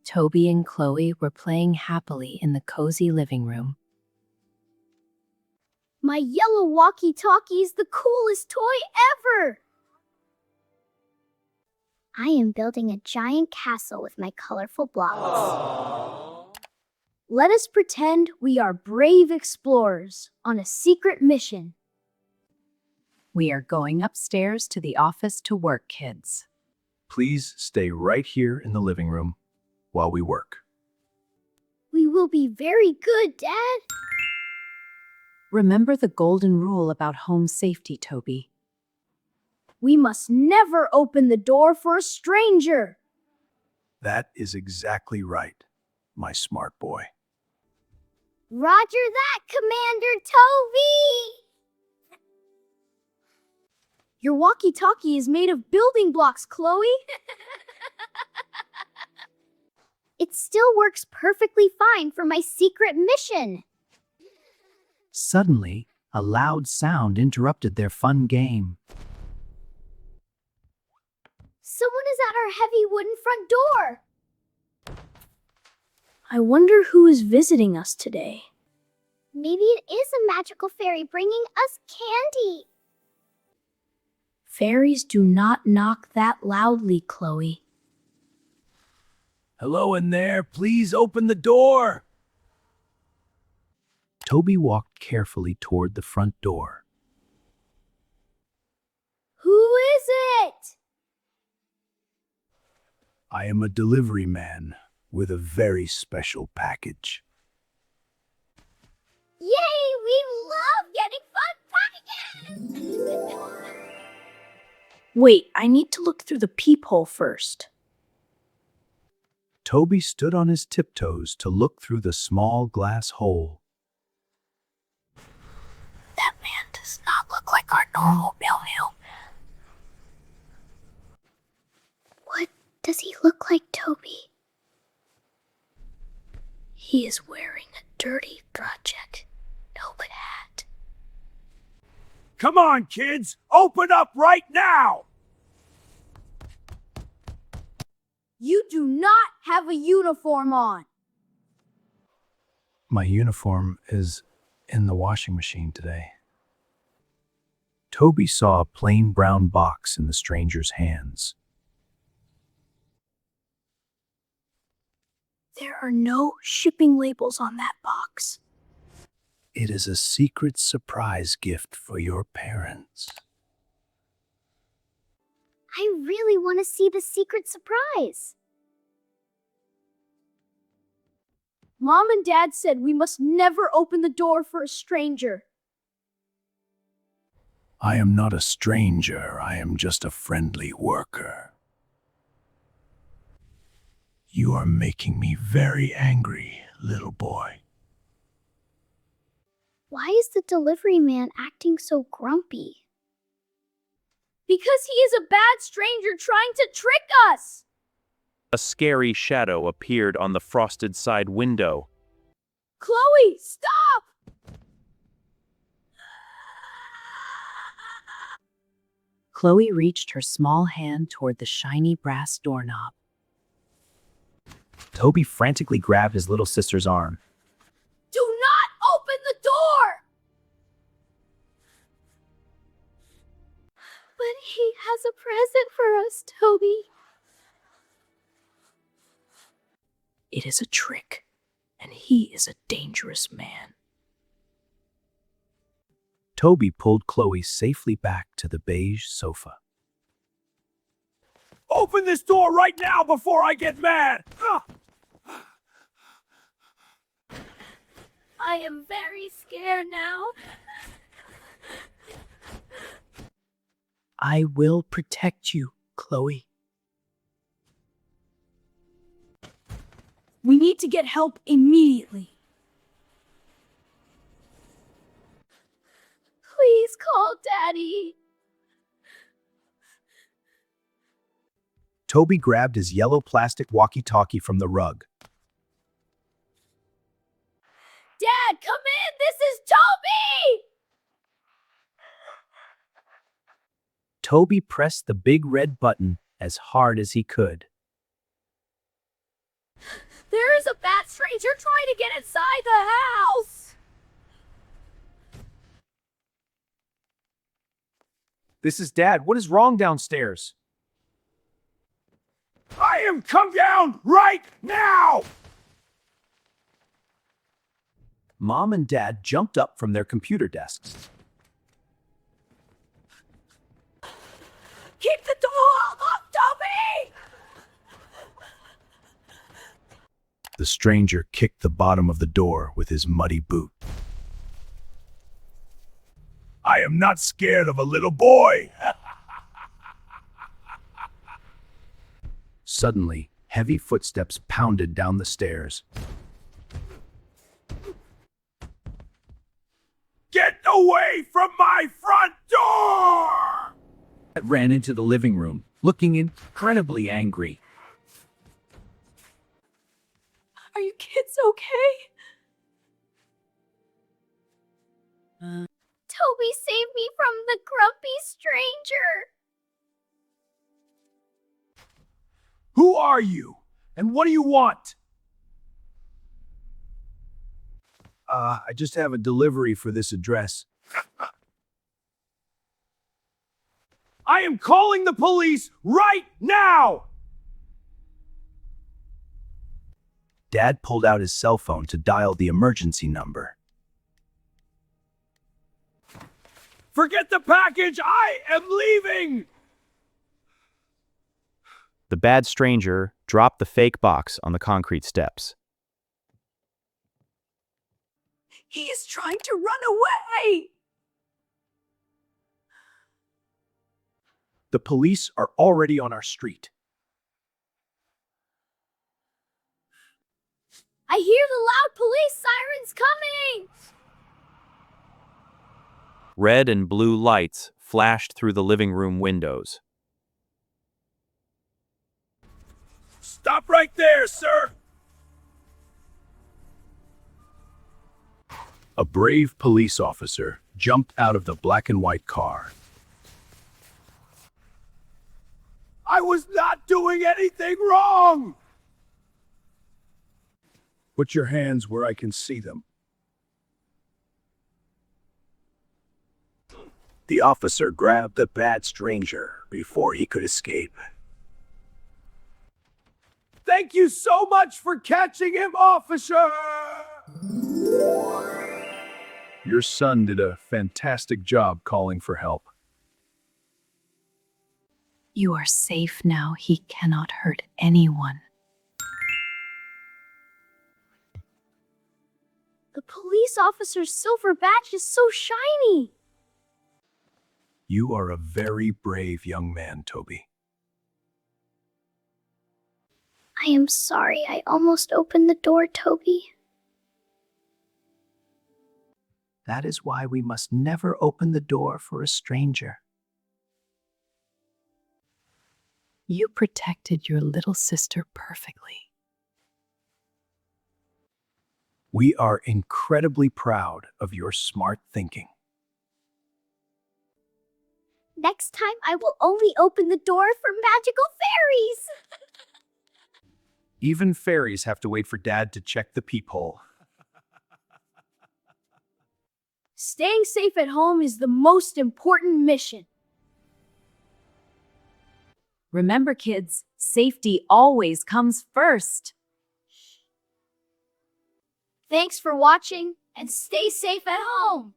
Toby and Chloe were playing happily in the cozy living room. My yellow walkie-talkie is the coolest toy ever! I am building a giant castle with my colorful blocks. Aww. Let us pretend we are brave explorers on a secret mission. We are going upstairs to the office to work, kids. Please stay right here in the living room while we work. We will be very good, Dad. Remember the golden rule about home safety, Toby. We must never open the door for a stranger. That is exactly right, my smart boy. Roger that, Commander Toby! Your walkie-talkie is made of building blocks, Chloe. It still works perfectly fine for my secret mission. Suddenly, a loud sound interrupted their fun game. Someone is at our heavy wooden front door. I wonder who is visiting us today. Maybe it is a magical fairy bringing us candy. Fairies do not knock that loudly, Chloe. Hello in there, please open the door. Toby walked carefully toward the front door. Who is it? I am a delivery man with a very special package. Yay, we love getting fun packages! Wait, I need to look through the peephole first. Toby stood on his tiptoes to look through the small glass hole. That man does not look like our normal mailman. What does he look like, Toby? He is wearing a dirty project Nobody hat. Come on, kids! Open up right now! You do not have a uniform on. My uniform is in the washing machine today. Toby saw a plain brown box in the stranger's hands. There are no shipping labels on that box. It is a secret surprise gift for your parents. I really want to see the secret surprise. Mom and Dad said we must never open the door for a stranger. I am not a stranger, I am just a friendly worker. You are making me very angry, little boy. Why is the delivery man acting so grumpy? Because he is a bad stranger trying to trick us! A scary shadow appeared on the frosted side window. Chloe, stop! Chloe reached her small hand toward the shiny brass doorknob. Toby frantically grabbed his little sister's arm. Do not open the door! But he has a present for us, Toby. It is a trick, and he is a dangerous man. Toby pulled Chloe safely back to the beige sofa. Open this door right now before I get mad! I am very scared now. I will protect you, Chloe. We need to get help immediately. Please call Daddy. Toby grabbed his yellow plastic walkie-talkie from the rug. Dad, come in! This is Toby! Toby pressed the big red button as hard as he could. stranger trying to get inside the house! This is Dad. What is wrong downstairs? I am come down right now! Mom and Dad jumped up from their computer desks. Keep the door locked, Toby! The stranger kicked the bottom of the door with his muddy boot. I am not scared of a little boy. Suddenly, heavy footsteps pounded down the stairs. Get away from my front door! Dad ran into the living room, looking incredibly angry. Are you kids okay? Toby saved me from the grumpy stranger! Who are you? And what do you want? I just have a delivery for this address. I am calling the police right now! Dad pulled out his cell phone to dial the emergency number. Forget the package! I am leaving! The bad stranger dropped the fake box on the concrete steps. He is trying to run away! The police are already on our street. I hear the loud police sirens coming! Red and blue lights flashed through the living room windows. Stop right there, sir! A brave police officer jumped out of the black and white car. I was not doing anything wrong! Put your hands where I can see them. The officer grabbed the bad stranger before he could escape. Thank you so much for catching him, officer! Your son did a fantastic job calling for help. You are safe now. He cannot hurt anyone. The police officer's silver badge is so shiny! You are a very brave young man, Toby. I am sorry I almost opened the door, Toby. That is why we must never open the door for a stranger. You protected your little sister perfectly. We are incredibly proud of your smart thinking. Next time I will only open the door for magical fairies! Even fairies have to wait for Dad to check the peephole. Staying safe at home is the most important mission. Remember, kids, safety always comes first. Thanks for watching, and stay safe at home!